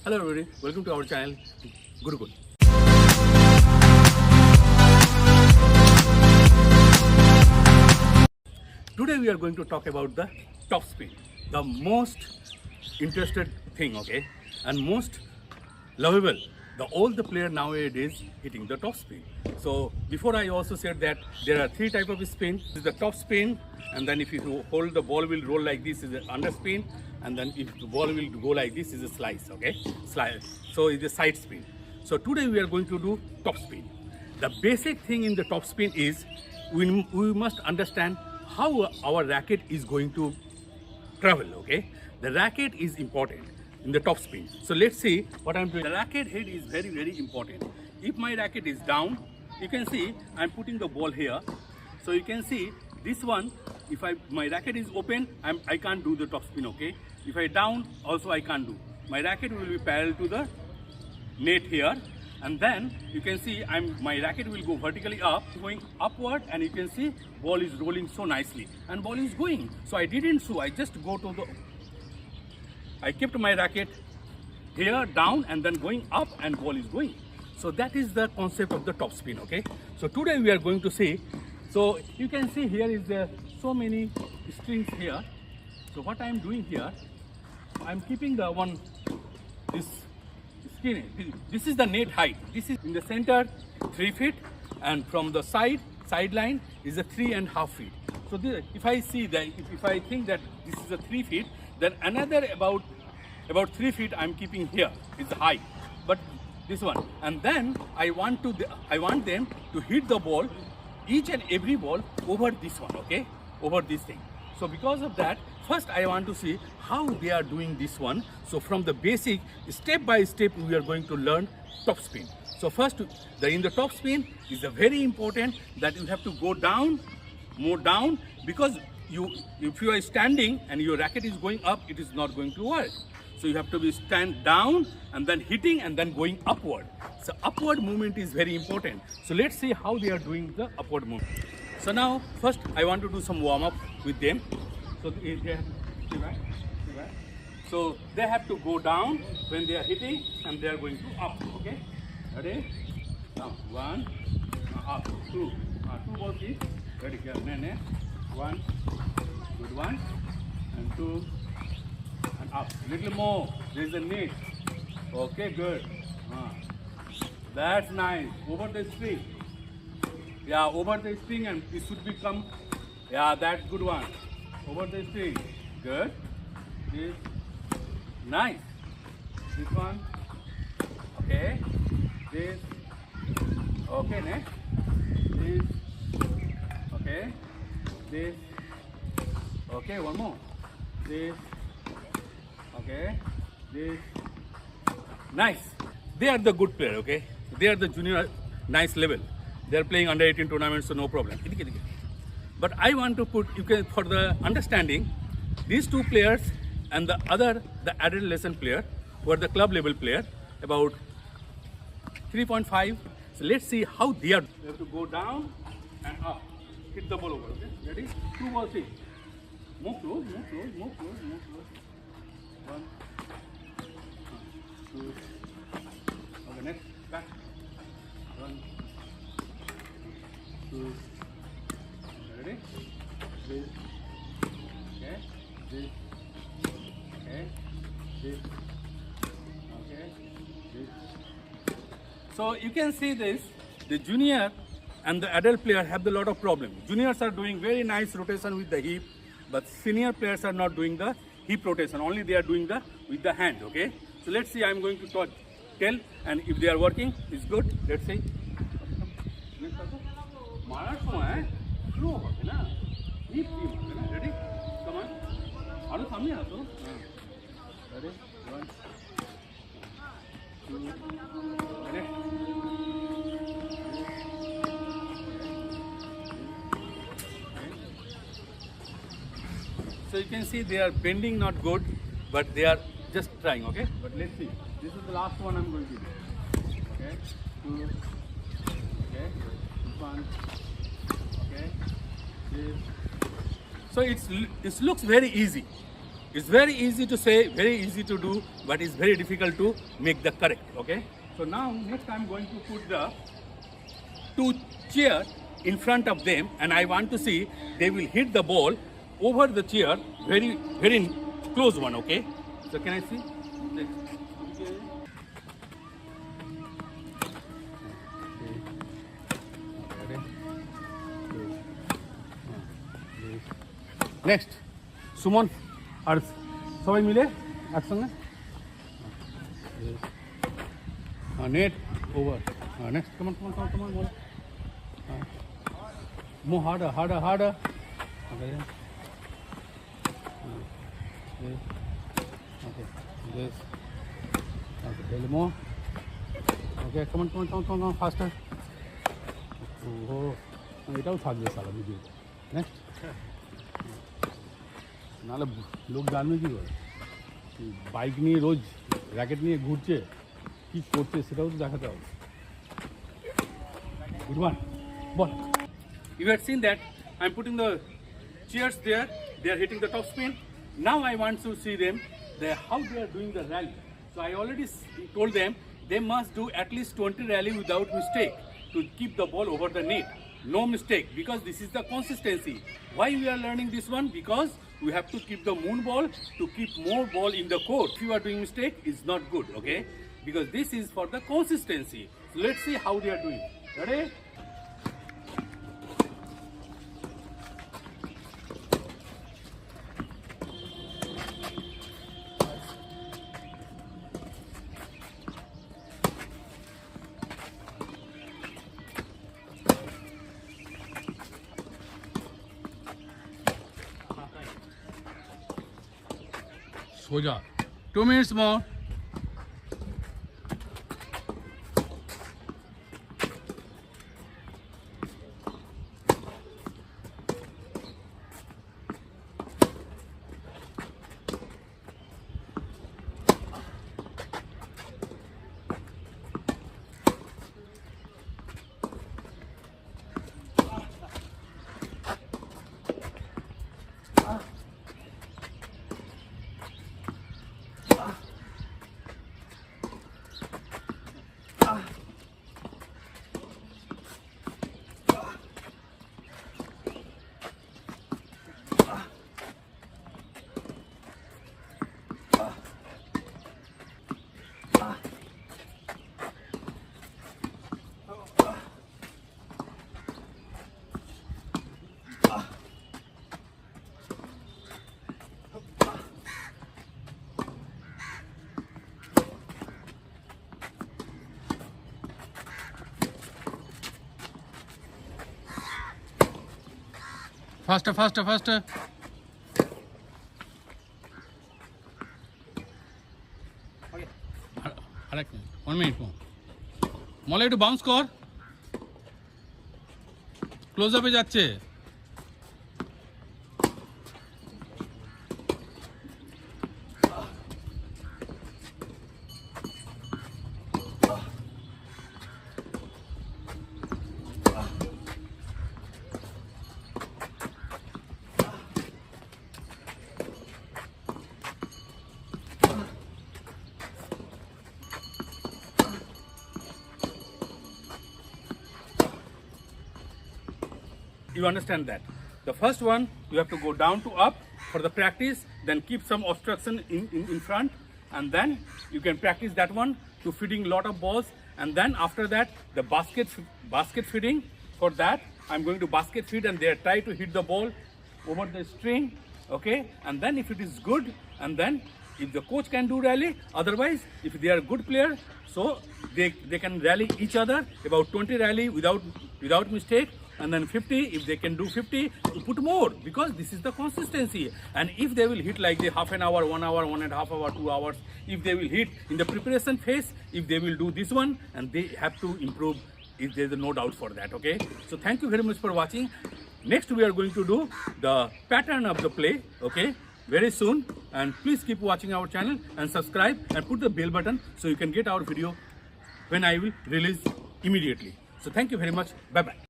Hello everybody, welcome to our channel Gurukul. Today we are going to talk about the top spin, the most interested thing, okay, and most lovable. All the player nowadays hitting the top spin. So before I also said that there are three types of spin. This is the top spin, and then if you hold the ball will roll like this is the under spin, and then if the ball will go like this is a slice, okay, slice. So it's a side spin. So today we are going to do top spin. The basic thing in the top spin is we must understand how our racket is going to travel, okay. The racket is important in the top spin. So let's see what I'm doing. The racket head is very, very important. If my racket is down, you can see I'm putting the ball here. So you can see this one, if my racket is open, I can't do the top spin, okay. If I down, also I can't do. My racket will be parallel to the net here, and then you can see my racket will go vertically up, going upward, and you can see ball is rolling so nicely, and ball is going. So I didn't sue, I just go to the, I kept my racket here down and then going up and ball is going. So that is the concept of the top spin, okay. So today we are going to see, so you can see here is so many strings here. So what I am doing here, I am keeping the one, this skin, this is the net height. This is in the center 3 feet, and from the sideline is a 3.5 feet. So this, if I see that, if I think that this is a 3 feet, then another about 3 feet I'm keeping here is the height, but this one, and then I want them to hit the ball, each and every ball over this one, okay, over this thing. So because of that, first I want to see how they are doing this one. So from the basic, step by step, we are going to learn top spin. So first, in the top spin is very important that you have to go down, more down, because if you are standing and your racket is going up, it is not going to work. So you have to stand down and then hitting and then going upward. So upward movement is very important. So let's see how they are doing the upward movement. So now first I want to do some warm up with them. So they have, see back. So they have to go down when they are hitting and they are going to up. Okay, ready? Now 1, up, 2, 2 balls each. Ready? Here, 1, good one, and 2, and up. Little more. There is a net. Okay, good. That's nice. Over the string. Yeah, over the string, and it should become. Yeah, that's good one. Over the string. Good. This. Nice. This one. Okay. This. Okay, next. This. Okay. This. Okay, one more. This. Okay. This. Nice. They are the good player, okay. They are the junior, nice level. They are playing under 18 tournaments, so no problem. But I want to put, you can, for the understanding, these two players and the adolescent player, who are the club level player, about 3.5. So let's see how they are. You have to go down and up. Hit the ball over, okay? Ready? 2 balls each. Move close, move close, move close, move close. 1, 2. Okay, next, back. 1, 2. Ready? This. Okay. This. Okay. This. Okay. This. So you can see this. The junior and the adult player have a lot of problems. Juniors are doing very nice rotation with the hip, but senior players are not doing the hip rotation. Only they are doing with the hand. Okay. So let's see. I'm going to tell, and if they are working, it's good. Let's see. মারার সময় slow হবে না, heap hip হবে না। Ready? Come on. আরো সামনে আসো। Ready? 1, 2, ready? So you can see they are bending not good, but they are just trying, okay? But let's see. This is the last one I'm going to do. Okay? 2. Okay? 1. Okay? This. So it looks very easy, It's very easy to say, very easy to do, but it's very difficult to make the correct. Okay. So now next I'm going to put the 2 chairs in front of them, and I want to see they will hit the ball over the chair, very close one. Okay. So can I see? Next, Sumon আর সবাই মিলে একসঙ্গে net over. Next, come on, more. More harder. Okay. Okay. This. Okay, a little more. Okay, come on, faster. Oh, এটাও থাকবে সালা video. Next. নাহলে লোক জানবে কি করে বাইক নিয়ে রোজ র্যাকেট নিয়ে ঘুরছে কি করছে সেটাও তো দেখাতে হবে good one ball you had seen that I'm putting the chairs there, they are hitting the top spin. Now I want to see them how they are doing the rally. So I already told them they must do at least 20 rally without mistake to keep the ball over the net. No mistake, because this is the consistency. Why we are learning this one? Because we have to keep the moon ball to keep more ball in the court. If you are doing mistake, it's not good, okay? Because this is for the consistency. So let's see how they are doing. Ready? Soja. 2 minutes more. Faster. Okay. 1 minute more. Mola একটু bounce কর। Close up এ যাচ্ছে। You understand that. The first one, you have to go down to up for the practice, then keep some obstruction in front, and then you can practice that one to feeding lot of balls, and then after that, the basket feeding. For that, I'm going to basket feed and they try to hit the ball over the string, okay? And then if it is good, and then if the coach can do rally, otherwise, if they are good player, so they can rally each other, about 20 rally without mistake, and then 50, if they can do 50, you put more, because this is the consistency. And if they will hit like the half an hour, 1 hour, 1.5 hour, 2 hours, if they will hit in the preparation phase, if they will do this one, and they have to improve, if there is no doubt for that, okay? So thank you very much for watching. Next we are going to do the pattern of the play, okay? Very soon, and please keep watching our channel and subscribe and put the bell button so you can get our video when I will release immediately. So thank you very much. Bye bye.